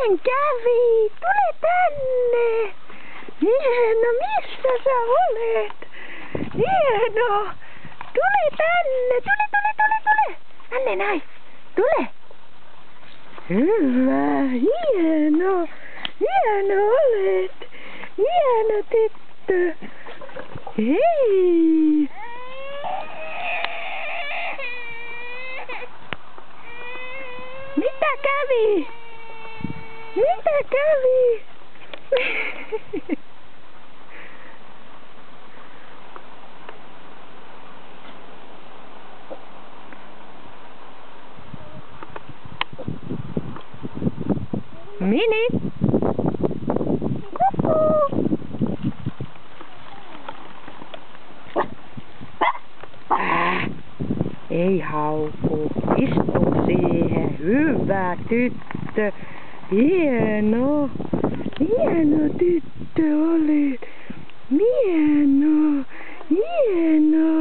Miten kävi? Tule tänne! Hieno, missä sä olet? Hieno! Tule tänne! Tule! Tänne näin! Tule! Hyvä! Hieno! Hieno olet! Hieno tyttö! Hei! Mitä kävi? Mitä kävi? Mini! Kuku! Ei hauku. Istu siihen. Hyvä tyttö. Hieno. Hieno tyttö olet. Hieno. Hieno.